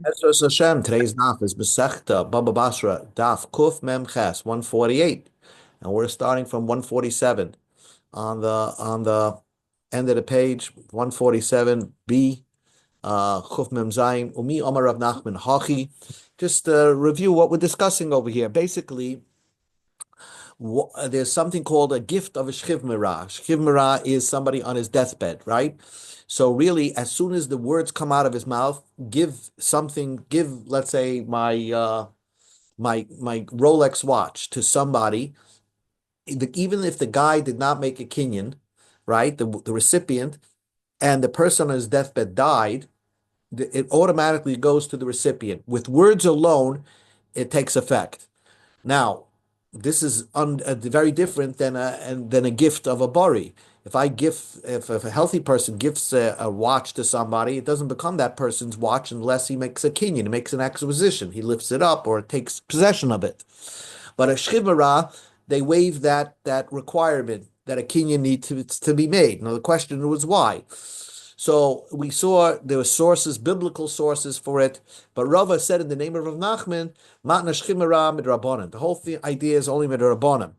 Esros Hashem, today's daf is Masechta Baba Basra Daf Kuf Mem Ches 148, and we're starting from 147 on the end of the page 147b Kuf Mem Zayin Umi Omar Rav Nachman Hachi. Just review what we're discussing over here. Basically, there's something called a gift of a shchiv mirah. Shchiv mirah is somebody on his deathbed, right? So really, as soon as the words come out of his mouth, give something, give, let's say, my Rolex watch to somebody, even if the guy did not make a kinyan, right? The recipient and the person on his deathbed died, it automatically goes to the recipient. With words alone, it takes effect. Now, this is very different than a gift of a bari. If a healthy person gives a watch to somebody, it doesn't become that person's watch unless he makes a kinyan, he makes an acquisition, he lifts it up or takes possession of it. But a shchivara, they waive that requirement that a kinyan needs to be made. Now the question was why. So we saw there were sources, biblical sources for it, but Rava said in the name of Rav Nachman, Matna Shchimera midrabanan. The whole idea is only midrabanan.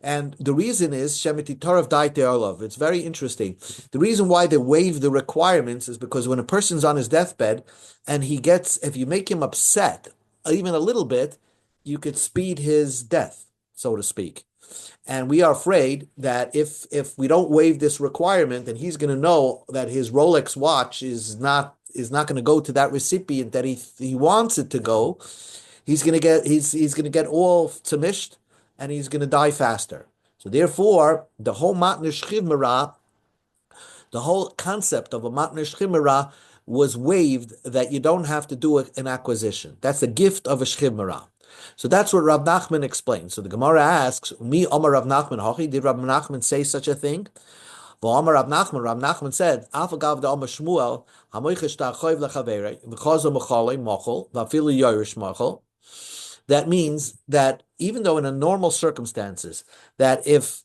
And the reason is Shemiti Tarav Daite Olav. It's very interesting. The reason why they waive the requirements is because when a person's on his deathbed and if you make him upset even a little bit, you could speed his death, so to speak. And we are afraid that if we don't waive this requirement, then he's going to know that his Rolex watch is not going to go to that recipient that he wants it to go. He's going to get all tamished, and he's going to die faster. So therefore, the whole matnish chimera, the whole concept of a matnish chimera was waived, that you don't have to do an acquisition. That's a gift of a shchimera. So that's what Rav Nachman explains. So the Gemara asks, "Mi Omar Rav Nachman Hachi? Did Rav Nachman say such a thing?" Well, Omar Rav Nachman said, "Afagav da Omar Shmuel hamoichesh ta'choiv lechavere v'chazo mechalei mochel v'afilu yorish mochel." That means that even though in a normal circumstances, that if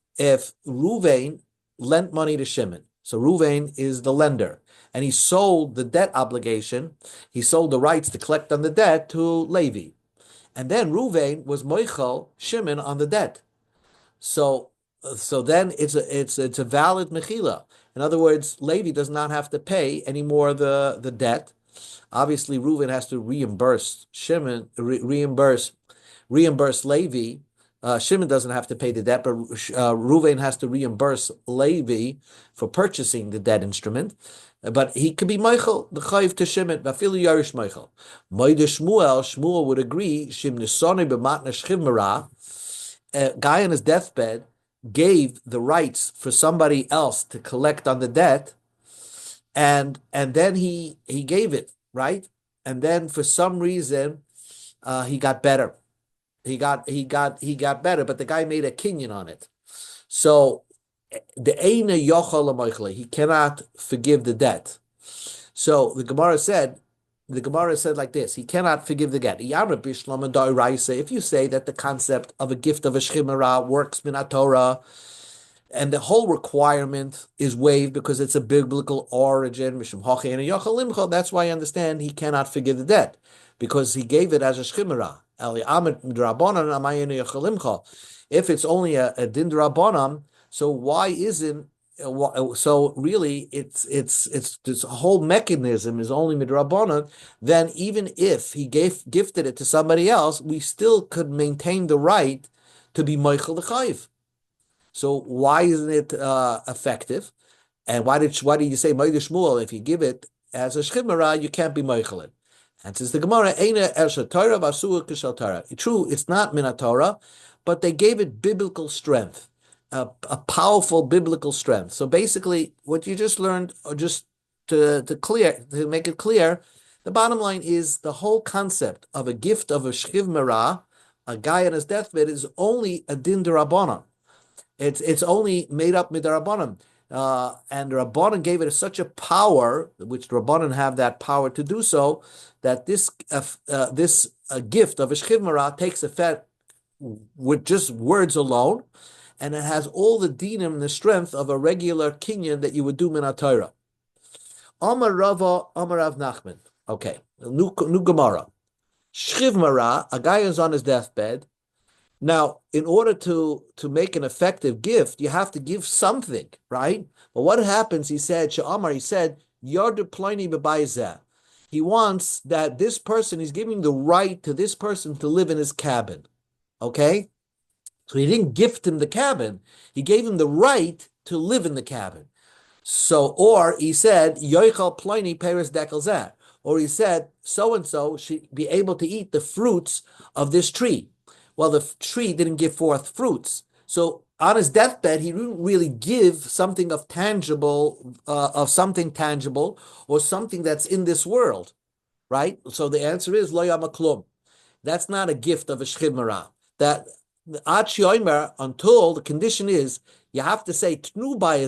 Ruvain lent money to Shimon, so Ruvain is the lender, and he sold the debt obligation, he sold the rights to collect on the debt to Levi. And then Ruvain was moichel Shimon on the debt. So then it's a valid mechila. In other words, Levi does not have to pay anymore the debt. Obviously, Reuven has to reimburse Shimon, reimburse Levi. Shimon doesn't have to pay the debt, but Reuven has to reimburse Levi for purchasing the debt instrument. But he could be Michael, the Chayiv to Shimon, Vafilu Yarish Michael. Moide Shmuel would agree, Shimnisoni b'matna shchimera, a guy on his deathbed gave the rights for somebody else to collect on the debt, and then he gave it, right? And then for some reason, he got better. He got better, but the guy made a kinyan on it. So the Eina Yochal Amoichle, he cannot forgive the debt. So the Gemara said like this: he cannot forgive the debt. If you say that the concept of a gift of a shchimera works min Torah, and the whole requirement is waived because it's a biblical origin, that's why I understand he cannot forgive the debt, because he gave it as a shchimera. If it's only a din d'rabbanan, so why isn't? So really, it's this whole mechanism is only midrabanan. Then even if he gifted it to somebody else, we still could maintain the right to be moichel the chayiv. So why isn't it effective? And why did you say Moed Shmuel? If you give it as a shchimera, you can't be moichel it. And since the Gemara, Eina Ersha Torah Vasua Kishal Torah. True, it's not min Torah, but they gave it biblical strength, a powerful biblical strength. So basically, what you just learned, or just to make it clear, the bottom line is the whole concept of a gift of a shchimera, a guy on his deathbed, is only a din d'rabbanan. It's only made up midarabanan, and the Rabbanan gave it such a power, which the Rabbanan have that power to do so, that this gift of a shchivmara takes effect with just words alone, and it has all the dinim and the strength of a regular kinyan that you would do min Torah. Amar Rava, Amar Rav Nachman. Okay, new Gemara. Shchiv Mara, a guy is on his deathbed. Now, in order to make an effective gift, you have to give something, right? But what happens? He said, Sha'amar, he said, Yardu Pliny Bebaizeh. He wants that this person, he's giving the right to this person to live in his cabin. Okay? So he didn't gift him the cabin, he gave him the right to live in the cabin. So, or he said, Yoichal Pliny Peres Dekelzeh. Or he said, so and so should be able to eat the fruits of this tree. Well, the tree didn't give forth fruits. So on his deathbed, he didn't really give something of something tangible, or something that's in this world, right? So the answer is Lo Yamaklum. That's not a gift of a shchid mara. That until the condition is you have to say Tnu by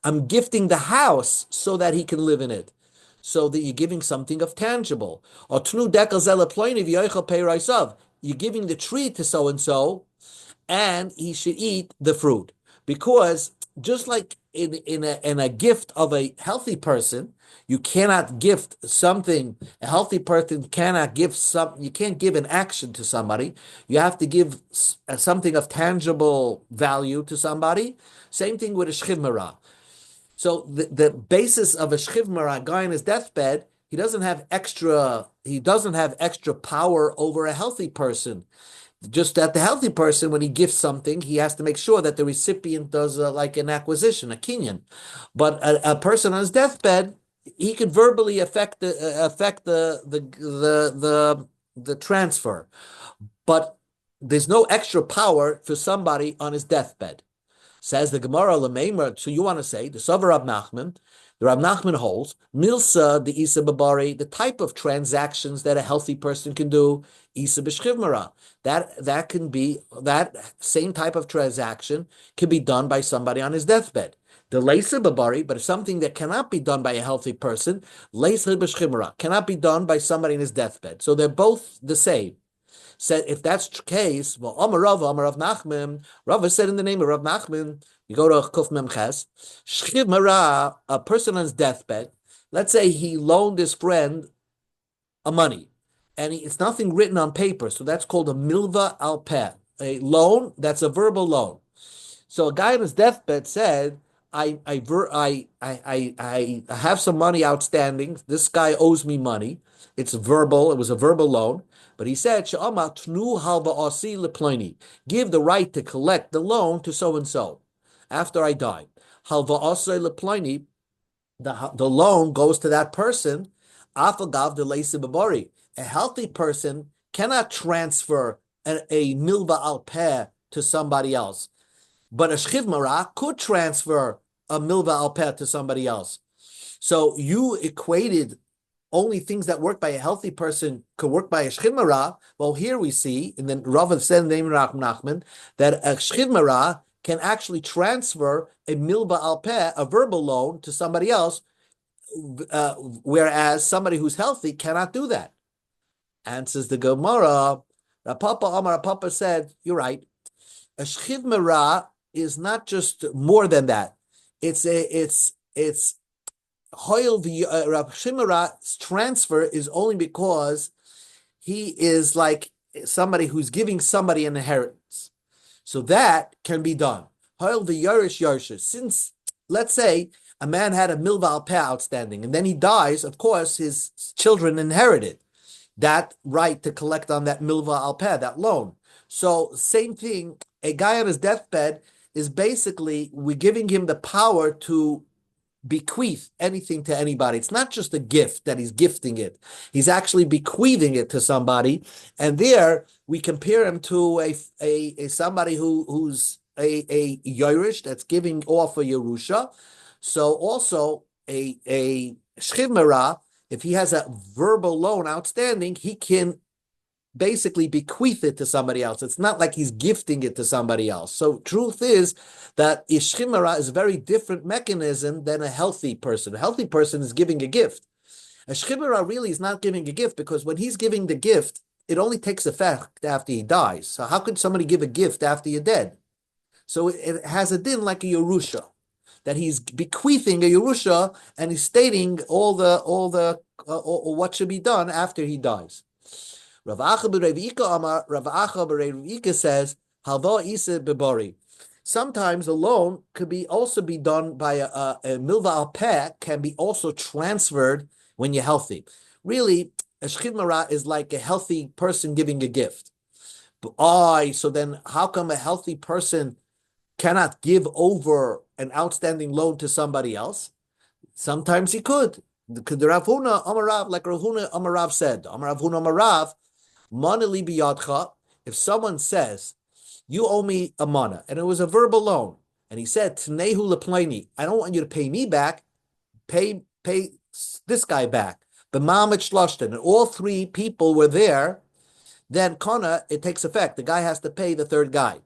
I'm gifting the house so that he can live in it, so that you're giving something of tangible. Or Tnu dekel you're giving the tree to so and so, and he should eat the fruit. Because just like in a gift of a healthy person, you cannot gift something. A healthy person cannot give you can't give an action to somebody. You have to give something of tangible value to somebody. Same thing with a shchiv mara. So the basis of a shchiv mara, guy on his deathbed, he doesn't have extra power over a healthy person. Just that the healthy person, when he gives something, he has to make sure that the recipient does like an acquisition, a kinyan. But a person on his deathbed, he can verbally affect the transfer, but there's no extra power for somebody on his deathbed. Says the Gemara Lameimer. So you want to say the Savar Rab Nachman? The Rab Nachman holds Milsa the Isa Babari, the type of transactions that a healthy person can do. Isa b'shchivmara. That can be that same type of transaction can be done by somebody on his deathbed. The Leisa Babari, but something that cannot be done by a healthy person, Leisa b'shchivmara, cannot be done by somebody in his deathbed. So they're both the same. Said if that's the case, well, Amar Rav Nachman, Rav said in the name of Rav Nachman, you go to Kuf Mem Ches, Shchiv Mara, a person on his deathbed, let's say he loaned his friend a money, and it's nothing written on paper, so that's called a milva al peh, a loan that's a verbal loan. So a guy on his deathbed said, I have some money outstanding. This guy owes me money. It's verbal. It was a verbal loan. But he said, give the right to collect the loan to so-and-so after I die. The loan goes to that person. A healthy person cannot transfer a milva al peh to somebody else. But a shchiv mara could transfer a milva al peh to somebody else. So you equated only things that work by a healthy person could work by a shchiv mara. Well, here we see, and then Rav said in the name of Rav Nachman, that a shchiv mara can actually transfer a milva al peh, a verbal loan, to somebody else, whereas somebody who's healthy cannot do that. Answers the Gemara. Papa said, you're right. A shchiv mara is not just more than that. It's Hoyle Rav Shimara's transfer is only because he is like somebody who's giving somebody an inheritance. So that can be done. Hoyle the Yarish Yarsha. Since, let's say, a man had a milva al peh outstanding, and then he dies, of course, his children inherited that right to collect on that milva al peh, that loan. So same thing, a guy on his deathbed is basically, we're giving him the power to bequeath anything to anybody. It's not just a gift that he's gifting it. He's actually bequeathing it to somebody. And there we compare him to a somebody who's a Yerush that's giving off a Yerusha. So also a Shchiv Mara, if he has a verbal loan outstanding, he can basically bequeath it to somebody else. It's not like he's gifting it to somebody else. So truth is that Shchiv Mara is a very different mechanism than a healthy person. A healthy person is giving a gift. A Shchiv Mara really is not giving a gift, because when he's giving the gift, it only takes effect after he dies. So how could somebody give a gift after you're dead? So it has a din like a Yerusha, that he's bequeathing a Yerusha, and he's stating all the or what should be done after he dies. Rav Acha b'Rev says, Halva isa bebori. Sometimes a loan could be also be done by a milva al peh, can be also transferred when you're healthy. Really, a shchid mara is like a healthy person giving a gift. So then how come a healthy person cannot give over an outstanding loan to somebody else? Sometimes he could. The Rav Huna Amarav, like Rav Huna Amarav said, Amarav Huna Amarav, Mana li biyadcha, if someone says, you owe me a mana, and it was a verbal loan, and he said, Tnehu leplaini, I don't want you to pay me back, pay this guy back. But Ma'amad Shloshtan, and all three people were there, then Kana, it takes effect. The guy has to pay the third guy.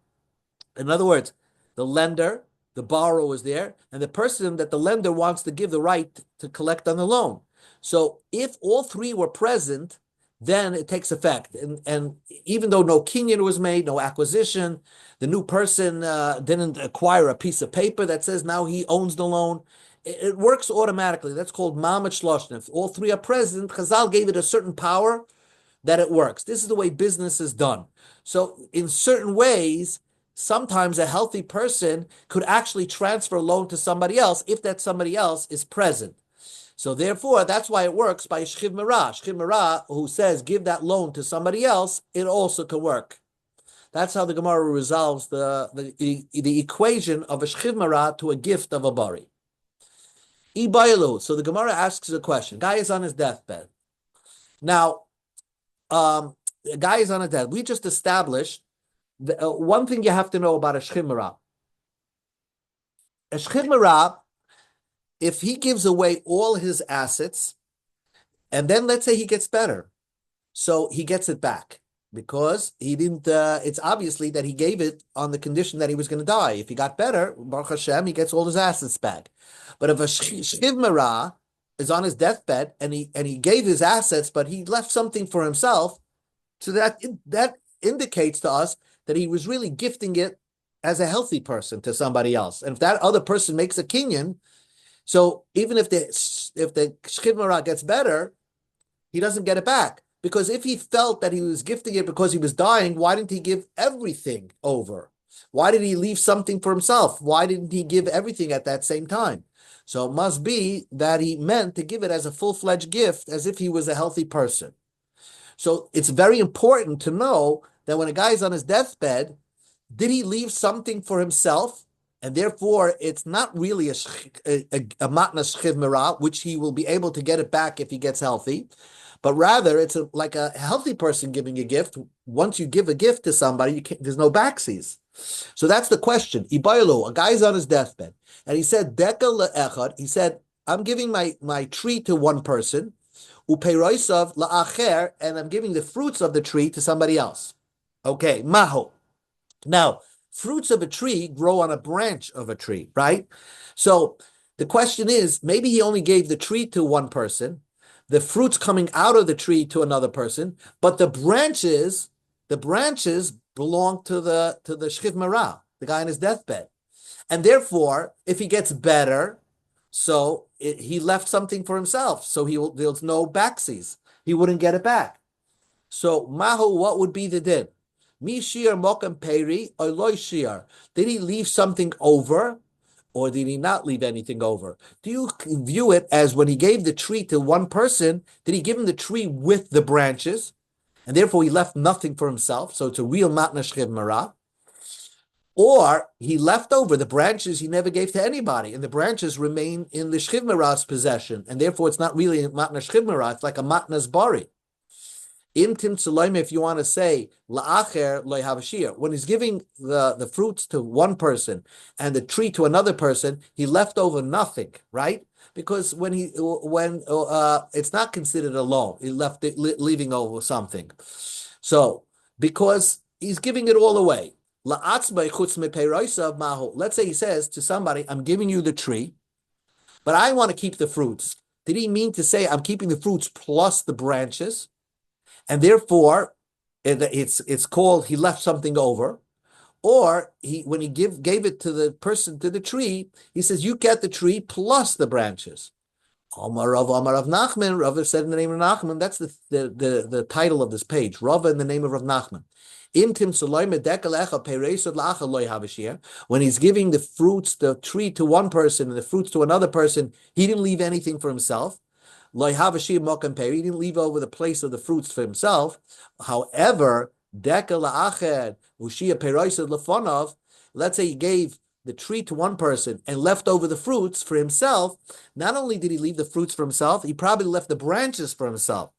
In other words, the lender, the borrower is there, and the person that the lender wants to give the right to collect on the loan. So if all three were present, then it takes effect. And even though no kinyan was made, no acquisition, the new person didn't acquire a piece of paper that says now he owns the loan, it works automatically. That's called Ma'amad Shloshtan. If all three are present, Chazal gave it a certain power that it works. This is the way business is done. So in certain ways, sometimes a healthy person could actually transfer a loan to somebody else if that somebody else is present. So therefore, that's why it works by Shchiv Mera. Shchiv Mera, who says give that loan to somebody else, it also can work. That's how the Gemara resolves the equation of a Shchiv Mera to a gift of a bari. Ibayelu. So the Gemara asks a question. Guy is on his deathbed. Now, the guy is on his death. We just established one thing you have to know about a Shchiv Mera. A Shchiv Mera, if he gives away all his assets, and then let's say he gets better, so he gets it back because he didn't. It's obviously that he gave it on the condition that he was going to die. If he got better, Baruch Hashem, he gets all his assets back. But if a Shchiv Mera is on his deathbed and he gave his assets, but he left something for himself, so that indicates to us that he was really gifting it as a healthy person to somebody else. And if that other person makes a kinyan, so even if the Shchiv Mera gets better, he doesn't get it back. Because if he felt that he was gifting it because he was dying, why didn't he give everything over? Why did he leave something for himself? Why didn't he give everything at that same time? So it must be that he meant to give it as a full-fledged gift, as if he was a healthy person. So it's very important to know that when a guy is on his deathbed, did he leave something for himself? And therefore, it's not really a matna shchiv mera, which he will be able to get it back if he gets healthy. But rather, it's like a healthy person giving a gift. Once you give a gift to somebody, there's no backsies. So that's the question. Ibaylo, a guy's on his deathbed, and he said, Deka le'echad, he said, I'm giving my tree to one person, upeiroisav la'acher, and I'm giving the fruits of the tree to somebody else. Okay, maho. Now, fruits of a tree grow on a branch of a tree, right? So the question is, maybe he only gave the tree to one person, the fruits coming out of the tree to another person, but the branches belong to the Shchiv Mera, the guy on his deathbed. And therefore, if he gets better, so he left something for himself, so there's no backsies. He wouldn't get it back. So, Mahu, what would be the din? Mi shir mokam peri or loy shir? Did he leave something over, or did he not leave anything over? Do you view it as when he gave the tree to one person, did he give him the tree with the branches, and therefore he left nothing for himself, so it's a real matna shchiv mera? Or he left over the branches he never gave to anybody, and the branches remain in the shchiv mera's possession, and therefore it's not really a matna shchiv mera, it's like a matnas bari. Imtim Tsulayim, if you want to say la'acher loy havashir, when he's giving the fruits to one person and the tree to another person, he left over nothing, right? Because when it's not considered a loan, he left it leaving over something. So because he's giving it all away. Let's say he says to somebody, I'm giving you the tree, but I want to keep the fruits. Did he mean to say I'm keeping the fruits plus the branches? And therefore, it's called he left something over, or when he gave it to the person to the tree, he says you get the tree plus the branches. Amar Rav Nachman. Rav said in the name of Nachman. That's the title of this page. Rav in the name of Rav Nachman. When he's giving the fruits, the tree to one person and the fruits to another person, he didn't leave anything for himself. He didn't leave over the place of the fruits for himself. However, let's say he gave the tree to one person and left over the fruits for himself. Not only did he leave the fruits for himself, he probably left the branches for himself.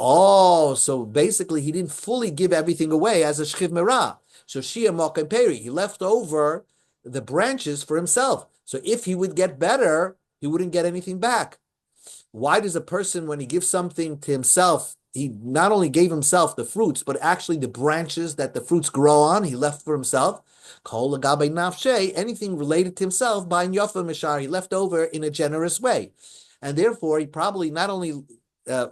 Oh, so basically he didn't fully give everything away as a shchiv merah. So shia mokem peri, he left over the branches for himself. So if he would get better, he wouldn't get anything back. Why does a person, when he gives something to himself, he not only gave himself the fruits, but actually the branches that the fruits grow on, he left for himself? Kol lagabe nafshe, anything related to himself, by yafa mishar, he left over in a generous way. And therefore, he probably not only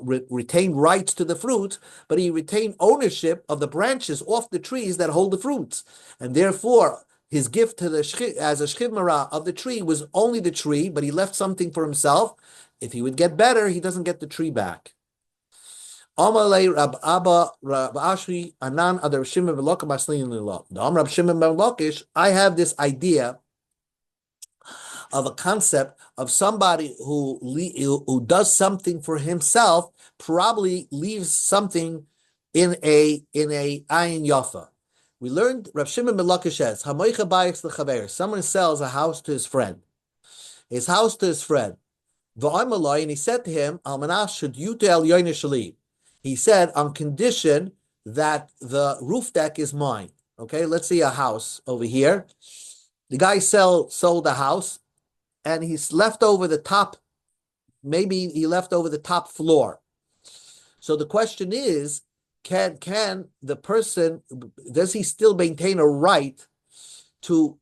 retained rights to the fruit, but he retained ownership of the branches off the trees that hold the fruits. And therefore, his gift to as a shchiv marah of the tree was only the tree, but he left something for himself. If he would get better, he doesn't get the tree back. Amalei Rab Abba Rab Ashri Anan Adar Shimon Belokim Aslin Lillah. The Rab Shimon ben Lakish, I have this idea of a concept of somebody who does something for himself, probably leaves something in a ayin yafa. We learned Rab Shimon ben Lakish says, Hamoicha bayis lechaver. Someone sells a house to his friend. And he said to him, Almanach should you tell Yoina Shali. He said, on condition that the roof deck is mine. Okay, let's see a house over here. The guy sold the house, and he's left over the top. Maybe he left over the top floor. So the question is, can the person, does he still maintain a right to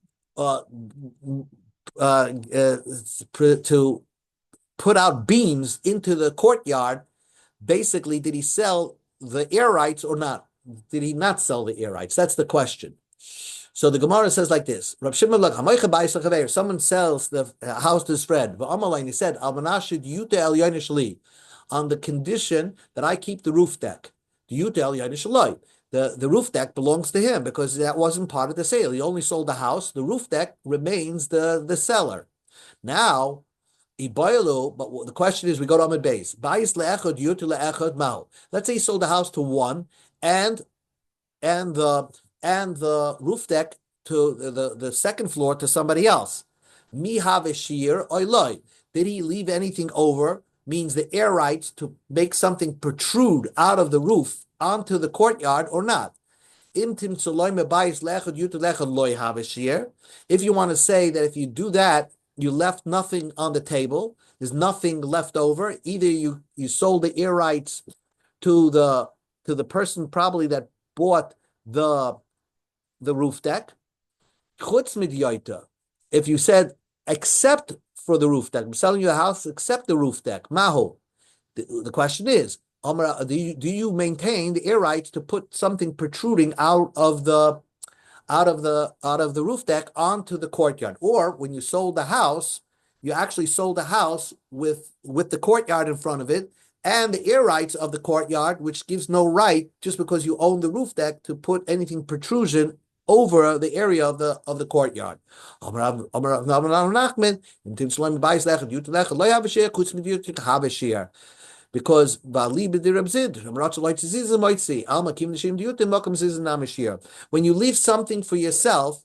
put out beams into the courtyard? Basically, did he sell the air rights or not? Did he not sell the air rights? That's the question. So the Gemara says like this: someone sells the house to his friend, and he said, on the condition that I keep the roof deck. The roof deck belongs to him because that wasn't part of the sale. He only sold the house. The roof deck remains the seller. Now, but the question is, we go to Amid Beis. Let's say he sold the house to one, and the roof deck to the second floor to somebody else. Mi have shir oiloi. Did he leave anything over? Means the air rights to make something protrude out of the roof onto the courtyard or not? If you want to say that if you do that, you left nothing on the table, there's nothing left over. Either you sold the air rights to the person probably that bought the roof deck. If you said except for the roof deck, I'm selling you a house except the roof deck. Maho. The question is, do you maintain the air rights to put something protruding out of the roof deck onto the courtyard? Or when you sold the house, you actually sold the house with the courtyard in front of it and the air rights of the courtyard, which gives no right just because you own the roof deck to put anything protrusion over the area of the courtyard. Because when you leave something for yourself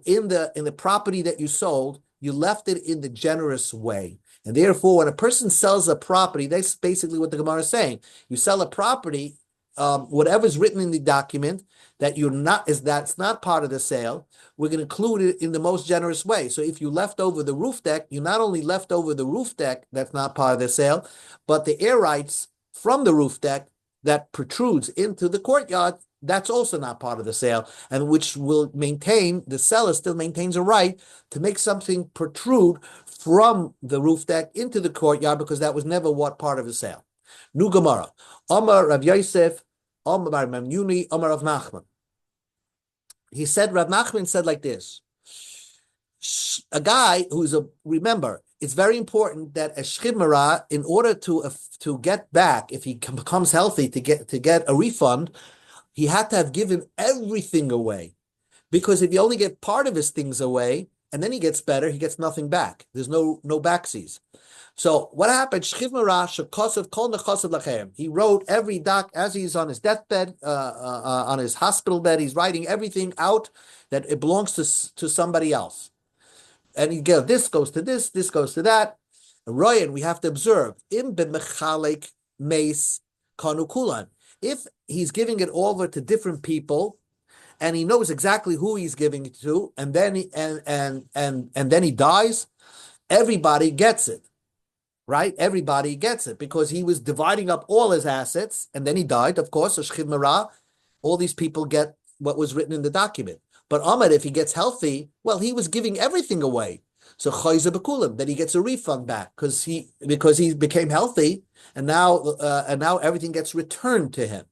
in the property that you sold, you left it in the generous way. And therefore, when a person sells a property, that's basically what the Gemara is saying. You sell a property, whatever's written in the document that's not part of the sale, we're going to include it in the most generous way. So if you left over the roof deck, you not only left over the roof deck that's not part of the sale, but the air rights from the roof deck that protrudes into the courtyard, that's also not part of the sale, and which will maintain, the seller still maintains a right to make something protrude from the roof deck into the courtyard because that was never what part of the sale. Nu Gemara. Amar Rav Yosef, Amar Mamnuni, Amar Rav Nachman. He said, Rav Nachman said like this: a guy remember, it's very important that a shchimera, in order to get back, if he becomes healthy, to get a refund, he had to have given everything away. Because if you only get part of his things away, and then he gets better, he gets nothing back. There's no backsies. So what happened? He wrote every doc as he's on his deathbed, on his hospital bed. He's writing everything out that it belongs to somebody else. And he goes, this goes to this goes to that. Ryan, we have to observe. If he's giving it over to different people, and he knows exactly who he's giving it to, and then then he dies, everybody gets it, right? Everybody gets it because he was dividing up all his assets, and then he died. Of course, all these people get what was written in the document. But Ahmed, if he gets healthy, well, he was giving everything away. So Chayza Bekulim, then he gets a refund back because he became healthy, and now everything gets returned to him.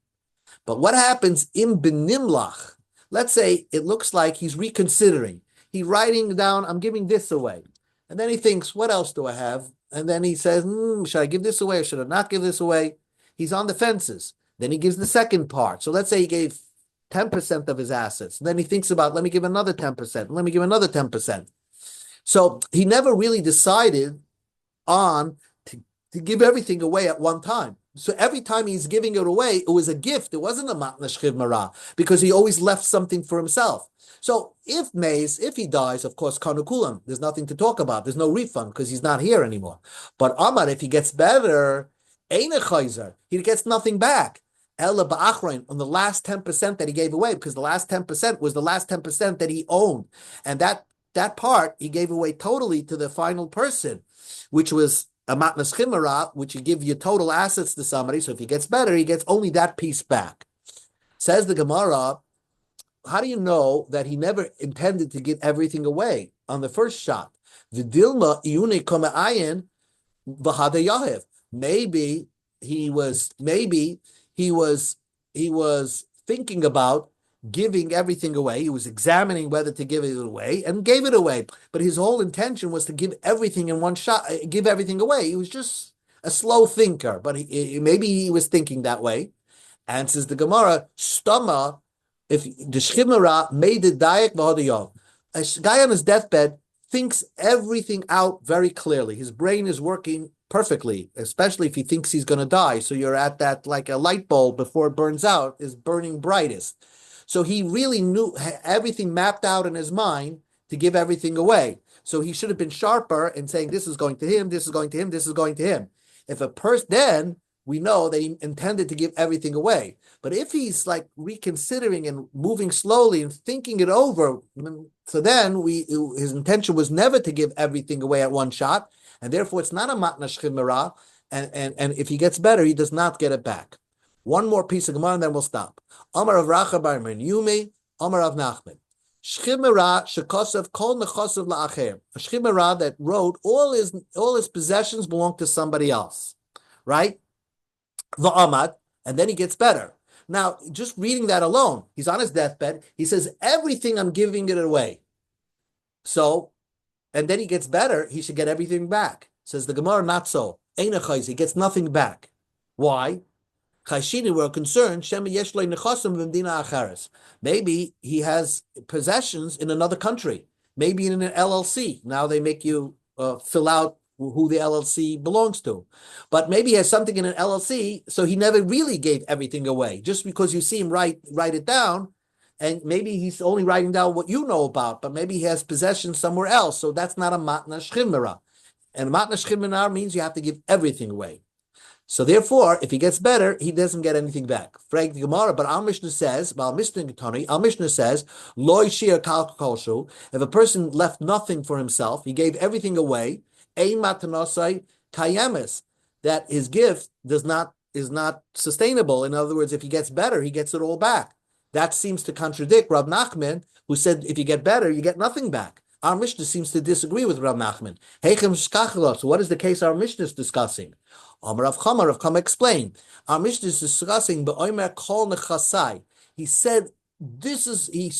But what happens in Benimlach? Let's say it looks like he's reconsidering. He's writing down, I'm giving this away. And then he thinks, what else do I have? And then he says, should I give this away or should I not give this away? He's on the fences. Then he gives the second part. So let's say he gave 10% of his assets. And then he thinks about, let me give another 10%. Let me give another 10%. So he never really decided on to give everything away at one time. So every time he's giving it away, it was a gift. It wasn't a matna shchiv mara because he always left something for himself. So if he dies, of course, kanukulam, there's nothing to talk about. There's no refund because he's not here anymore. But Amar, if he gets better, ein a chayzer, he gets nothing back. Ella ba'achrein, on the last 10% that he gave away, because the last 10% was the last 10% that he owned. And that part he gave away totally to the final person, which was a matnas chimera, which you give your total assets to somebody. So if he gets better, he gets only that piece back. Says the Gemara, how do you know that he never intended to give everything away on the first shot? V'dilma iyune koma'ayin v'hada yahev. Maybe he was thinking about giving everything away. He was examining whether to give it away and gave it away. But his whole intention was to give everything in one shot, give everything away. He was just a slow thinker, but maybe he was thinking that way. And says the Gemara, Stama, if the Shchimera made the Dayak V'hodayov, a guy on his deathbed thinks everything out very clearly. His brain is working perfectly, especially if he thinks he's going to die. So you're at that, like a light bulb before it burns out, is burning brightest. So he really knew everything mapped out in his mind to give everything away. So he should have been sharper in saying, this is going to him, this is going to him, this is going to him. If a person, then we know that he intended to give everything away. But if he's like reconsidering and moving slowly and thinking it over, so then his intention was never to give everything away at one shot, and therefore it's not a matna shchimera, and if he gets better, he does not get it back. One more piece of Gemara and then we'll stop. Amar of Racha bar Yumi, Amar of Nachman. Shchimera shekosav kol nechosav la'acher. A shchimera that wrote all his possessions belong to somebody else, right? Va'amad, and then he gets better. Now, just reading that alone, he's on his deathbed. He says, everything I'm giving it away. So, and then he gets better. He should get everything back. Says the Gemara, not so. Ein echayz, he gets nothing back. Why? Chayshini, we're concerned. Maybe he has possessions in another country. Maybe in an LLC. Now they make you fill out who the LLC belongs to. But maybe he has something in an LLC, so he never really gave everything away. Just because you see him write it down, and maybe he's only writing down what you know about, but maybe he has possessions somewhere else, so that's not a matna shchimera. And matna shchimera means you have to give everything away. So therefore, if he gets better, he doesn't get anything back. Frag the Gemara, but our Mishnah says, Loi shir kal kolshu, if a person left nothing for himself, he gave everything away, ein matanosai kayemes, that his gift is not sustainable. In other words, if he gets better, he gets it all back. That seems to contradict Rab Nachman, who said if you get better, you get nothing back. Our Mishnah seems to disagree with Rab Nachman. So what is the case our Mishnah is discussing? Rav Chama explained. Our Mishnah is discussing be'omer kol nechasai. He said this is he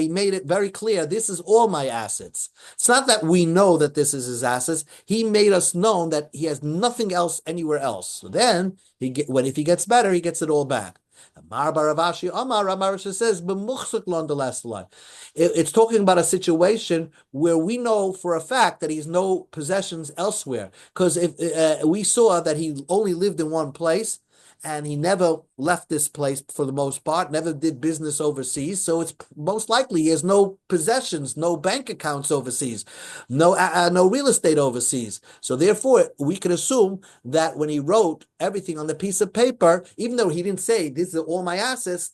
made it very clear. This is all my assets. It's not that we know that this is his assets. He made us known that he has nothing else anywhere else. So then if he gets better, he gets it all back. Amar Baravashi Amar Ramarash says the last line. It's talking about a situation where we know for a fact that he's no possessions elsewhere. Because if we saw that he only lived in one place, and he never left this place for the most part, never did business overseas. So it's most likely he has no possessions, no bank accounts overseas, no real estate overseas. So therefore, we can assume that when he wrote everything on the piece of paper, even though he didn't say these are all my assets,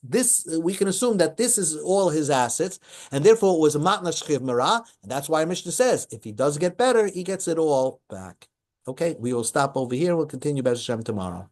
we can assume that this is all his assets, and therefore it was a matna shchiv mara, and that's why Mishnah says if he does get better, he gets it all back. Okay, we will stop over here. We'll continue Bez Hashem tomorrow.